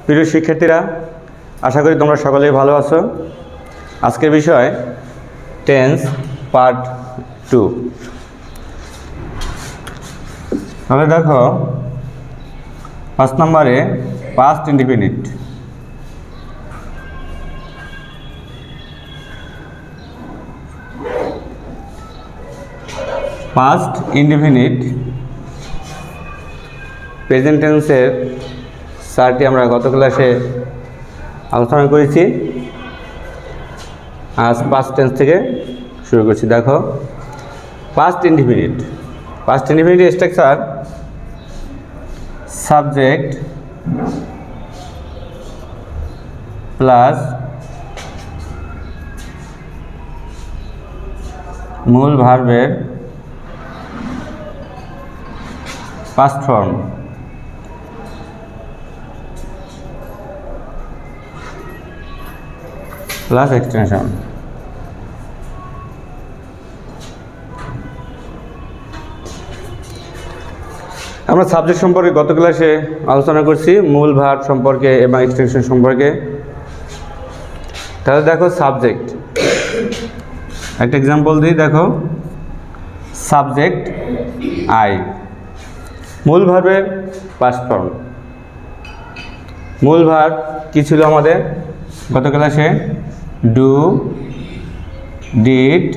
প্রিয় শিক্ষার্থীরা, আশা করি তোমরা সকলেই ভালো আছো। আজকের বিষয় টেন্স পার্ট 2। তাহলে দেখো 5 নম্বরে past indefinite. Past indefinite present টেন্সের 4টি আমরা গত ক্লাসে আলোচনা করেছি। আজ পাস্ট টেন্স থেকে শুরু করছি। দেখো past indefinite structure subject plus মূল ভার্বের পাস্ট ফর্ম প্লাস এক্সটেনশন। আমরা সাবজেক্ট সম্পর্কে গত ক্লাসে আলোচনা করছি, মূল ভার্ব সম্পর্কে এবং এক্সটেনশন সম্পর্কে। তাহলে দেখো সাবজেক্ট, একটা এক্সাম্পল দিই। দেখো সাবজেক্ট আই, মূল ভার্বের পাস্ট ফর্ম। মূল ভার্ব কি ছিল আমাদের গত ক্লাসে? Do, did,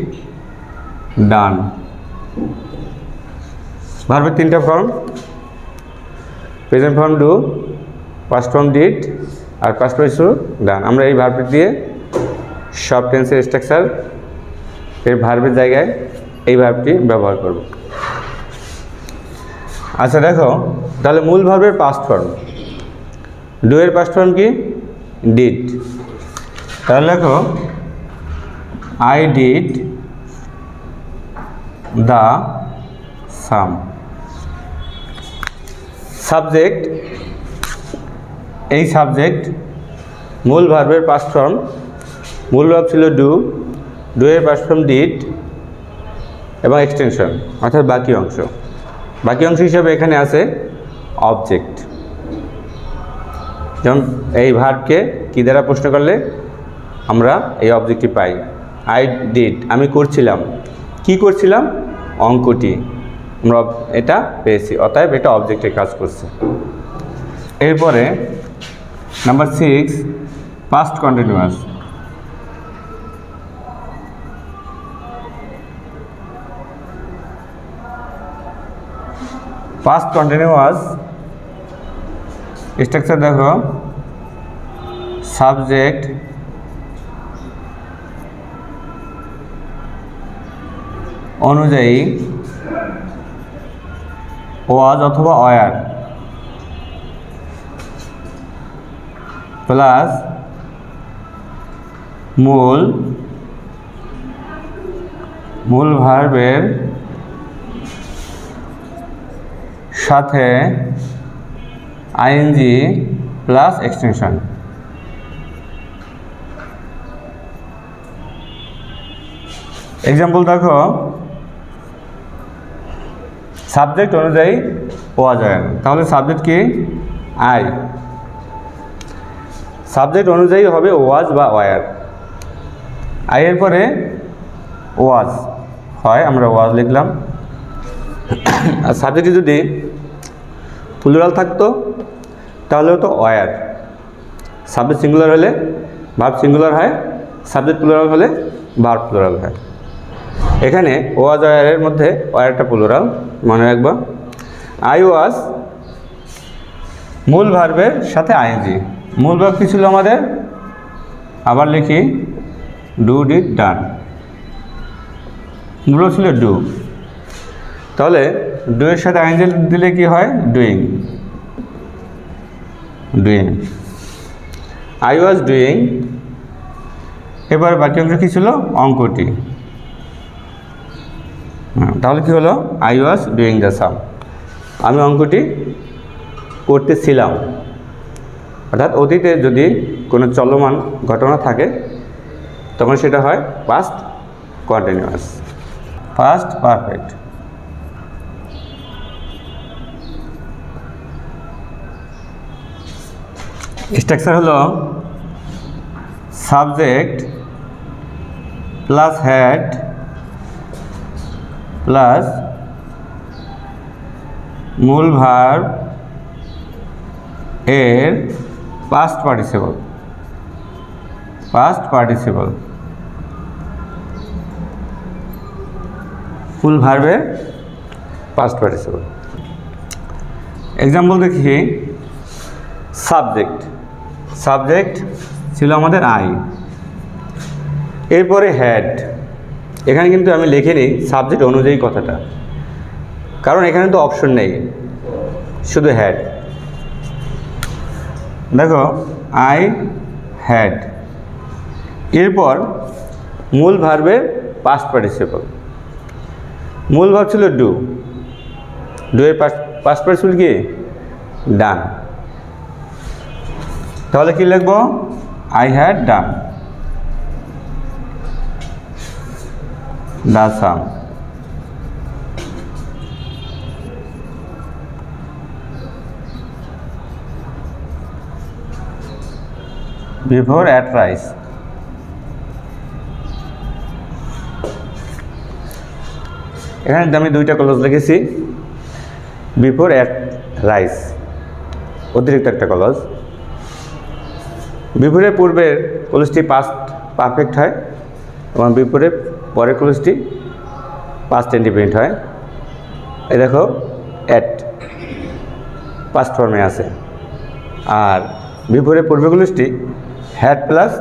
done. ভার্বের 3টা form, present form do, past form did আর পাস্ট ভয়েস ডান। আমরা এই ভার্বটি দিয়ে সব টেন্সের স্ট্রাকচার এর ভার্বের জায়গায় এই ভার্বটি ব্যবহার করব। আচ্ছা দেখো, তাহলে মূল ভার্বের পাস্ট ফর্ম, ডু এর পাস্ট ফর্ম কি? ডিড। তাহলে দেখো I did the some. Subject, এই সাবজেক্ট মূল ভার্বের পাস্ট ফর্ম, মূল ভার্ব ছিল ডু, ডু এর পাস্ট ফর্ম ডিড এবং এক্সটেনশন অর্থাৎ বাকি অংশ। বাকি অংশ হিসেবে এখানে আছে অবজেক্ট। যেমন এই ভার্বকে কি দ্বারা প্রশ্ন করলে আমরা এই অবজেক্টটি পাই। আই ডিড, আমি করছিলাম। কি করছিলাম? অঙ্কটি। আমরা এটা পেয়েছি, অতএব এটা অবজেক্টের কাজ করছে। এরপরে number 6 past continuous. Past continuous structure দেখো সাবজেক্ট অনুযায়ী ওয়াজ অথবা ওয়ার প্লাস মূল ভার্বের সাথে আইএনজি প্লাস এক্সটেনশন। এক্সাম্পল দেখো সাবজেক্ট অনুযায়ী ওয়াজ ওয়ার। তাহলে সাবজেক্ট কি? আই। সাবজেক্ট অনুযায়ী হবে ওয়াজ বা ওয়ার। আই এর পরে ওয়াজ হয়, আমরা ওয়াজ লিখলাম। আর সাবজেক্টে যদি প্লুরাল থাকতো তাহলে হতো ওয়ার। সাবজেক্ট সিঙ্গুলার হলে ভার্ব সিঙ্গুলার হয়, সাবজেক্ট প্লুরাল হলে ভার্ব প্লুরাল হয়। এখানে ওয়াজ ওয়ারের মধ্যে ওয়ারটা প্লুরাল, মনে রাখবা। আই ওয়াজ মূল ভার্বের সাথে আইএনজি। মূল ভার্ব কি ছিল আমাদের? আবার লিখি ডু, ডিড, ডান। মূল ছিল ডু। তাহলে ডু এর সাথে আইএনজি দিলে কি হয়? ডুইং। I was doing. এবার বাকি অংশ কি ছিল? অঙ্কটি। তাহলে কি হলো? আই ওয়াজ ডুইং দ্য সাম, আমি অঙ্কটি করতেছিলাম। অর্থাৎ অতীতে যদি কোনো চলমান ঘটনা থাকে তখন সেটা হয় past continuous, past perfect. Structure হলো সাবজেক্ট প্লাস হেড প্লাস মূল ভার্ব এর পাস্ট পার্টিসিপল ফুল ভার্বের পাস্ট পার্টিসিপল। এক্সাম্পল দেখি, সাবজেক্ট ছিল আমাদের আই, এরপরে হেড। এখানে কিন্তু আমি লিখিনি সাবজেক্ট অনুযায়ী কথাটা, কারণ এখানে তো অপশন নেই, শুধু হেড। দেখো আই হ্যাড, এরপর মূল ভার্বের পাস্ট পার্টিসিপল। মূল ভার্ব ছিল ডু, ডু এর পাস্ট পার্টিসিপল কি ডান। তাহলে কি লিখবো? I had done the sum। before at rice। এখানে আমি দুইটা ক্লজ লিখেছি, বিফোর অ্যাট রাইস অতিরিক্ত একটা ক্লজ। বিফোরের পূর্বের ক্লজটি পাস্ট পারফেক্ট হয় এবং বিফোরের পরের ক্লজটি পাস্ট ইন্ডিপেন্ডেন্ট হয়। এই দেখো অ্যাট পাস্ট ফর্মে আছে, আর বিফোরের পূর্বের ক্লজটি হ্যাড প্লাস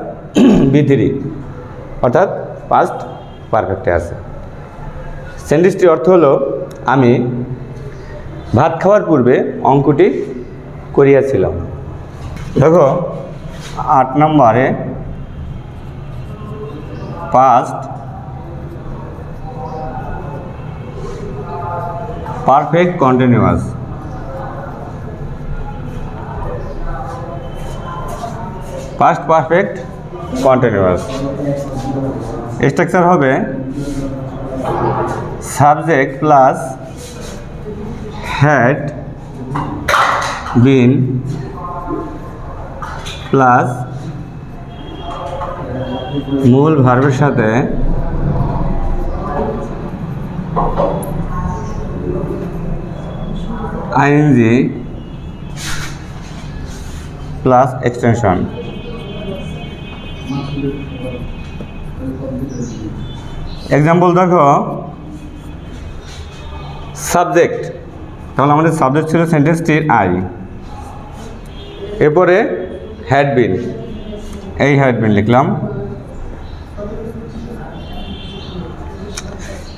বি3 অর্থাৎ পাস্ট পারফেক্টে আছে। সেন্টেন্সটির অর্থ হলো আমি ভাত খাওয়ার পূর্বে অঙ্কটি করিয়াছিলাম। দেখো 8 নম্বরে past perfect continuous. Past perfect continuous structure হবে subject plus had been plus মূল ভার্বের সাথে আইএনজি প্লাস এক্সটেনশন। এক্সাম্পল দেখো, সাবজেক্ট, তাহলে আমাদের সাবজেক্ট ছিল সেন্টেন্সটির আই, এরপরে হ্যাড বিন, এই হ্যাড বিন লিখলাম।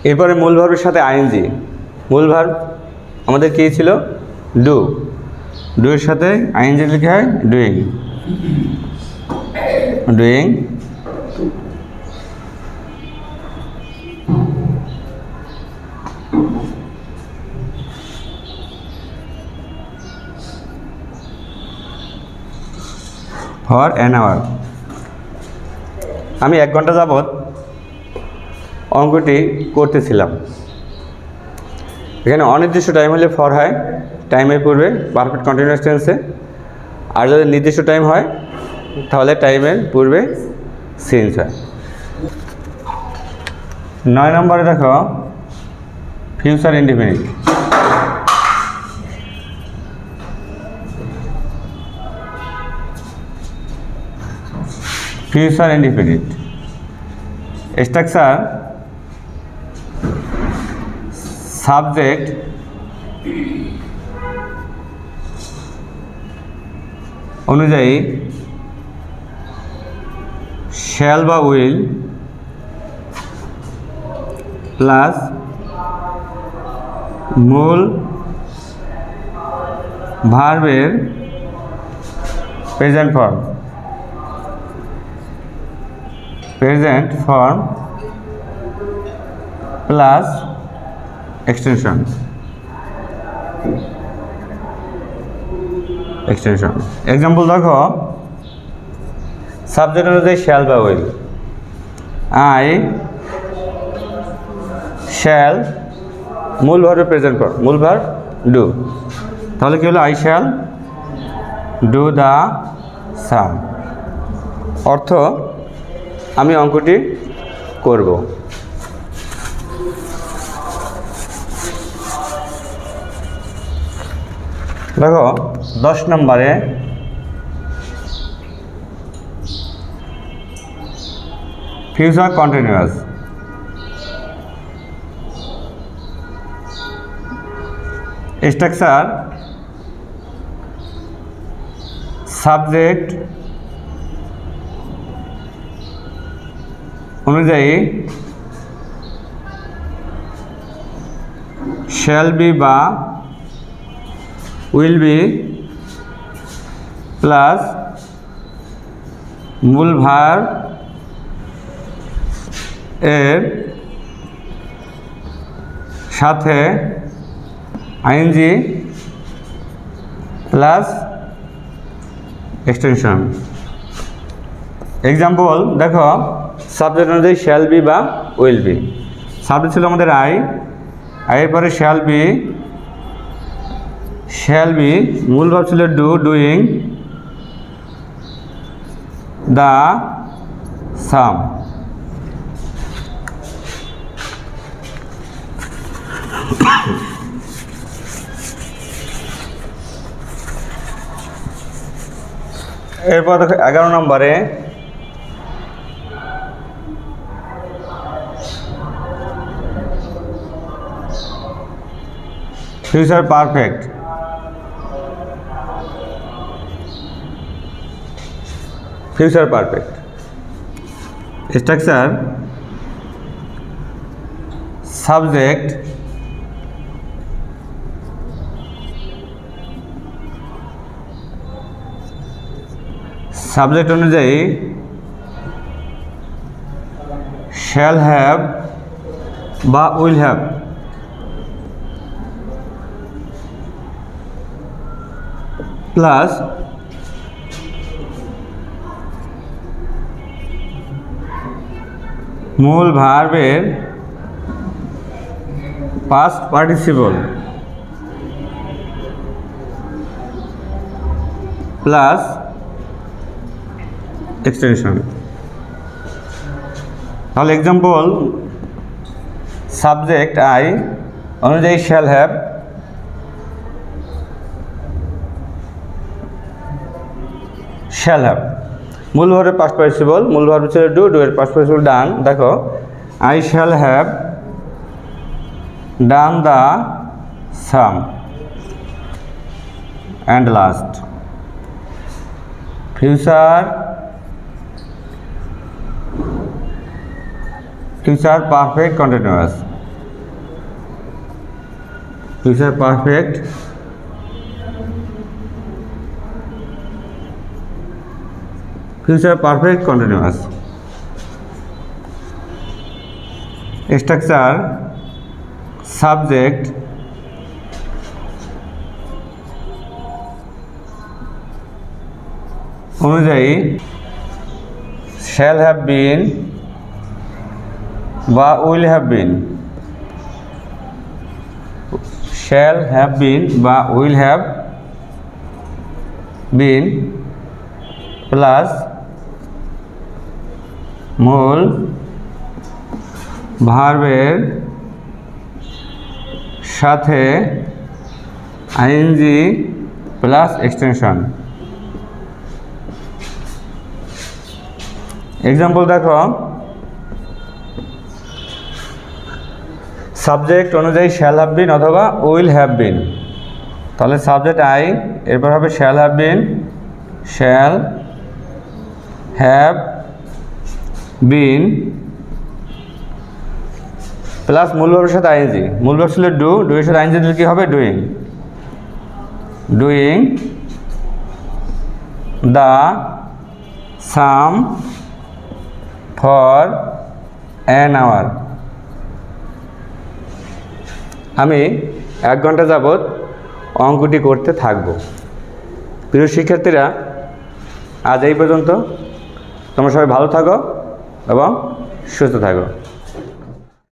এরপরে মূল ভার্বের সাথে আইএনজি। মূল ভার্ব আমাদের কী ছিল? ডু, ডু এর সাথে আইএনজি লিখে হয় doing, doing. For an hour, আমি 1 ঘন্টা যাবৎ অঙ্কটি করতেছিলাম। এখানে অনির্দিষ্ট টাইম হলে ফর হয়, টাইমের পূর্বে পারফেক্ট কন্টিনিউয়াস টেন্সে, আর যদি নির্দিষ্ট টাইম হয় তাহলে টাইমের পূর্বে সিন্স হয়। 9 নম্বরে দেখো future indefinite. Future indefinite structure subject অনুযায়ী শ্যাল বা উইল প্লাস মূল ভার্বের present form, plus extension. Example দেখো, সাবজেক্ট অনুযায়ী শ্যাল বা উইল, আই শ্যাল, মূল ভার্বের প্রেজেন্ট ফর্ম, মূল ভার্ব ডু, তাহলে কি হলো? আই শ্যাল ডু দ্য সাম। অর্থ আমি অঙ্কটি করব। দেখো 10 নম্বরে ফিউচার কন্টিনিউয়াস। স্ট্রাকচার সাবজেক্ট অনুযায়ী শ্যাল বি বা উইল বি প্লাস মূল ভার্ব এর সাথে আইএনজি প্লাস এক্সটেনশন। এক্সাম্পল দেখো, সাবজেক্ট অনুযায়ী শ্যাল বি বা উইল বি। সাবজেক্ট ছিল আমাদের আই, আইয়ের পরে শ্যাল বি, মূল ভাব ছিল ডু, ডুইং দ্য সাম। এরপর দেখো 11 নম্বরে future perfect. Future perfect structure subject subject অনুযায়ী শ্যাল হ্যাভ বা উইল হ্যাভ প্লাস মূল ভার্বের পাস্ট পার্টিসিপল প্লাস এক্সটেনশন। তাহলে এক্সাম্পল, সাবজেক্ট আই অনুযায়ী শ্যাল হ্যাভ, মূল ভার্বের পাস্ট পার্টিসিপল, মূল ভার্ব ছিল ডু, ডু এর পাস্ট পার্টিসিপল ডান। দেখো I shall have done the some. And last future perfect continuous. Future perfect continuous structure subject অনুযায়ী shall have been বা will have been, shall have been বা will have been plus মূল ভার্বের সাথে ING plus extension. Example দেখো, subject অনুযায়ী shall have been অথবা will have been. তাহলে সাবজেক্ট আই, এরপর হবে শ্যাল হ্যাভ বিন প্লাস মূল ভার্বের সাথে আইএনজি। মূল ভার্ব ছিল ডু, ডু এর সাথে আইএনজি দিলে কি হবে? Doing the sum for an hour. আমি 1 ঘন্টা যাবৎ অঙ্কটি করতে থাকব। প্রিয় শিক্ষার্থীরা, আজ এই পর্যন্ত। তোমরা সবাই ভালো থাকো এবং সুস্থ থাকো।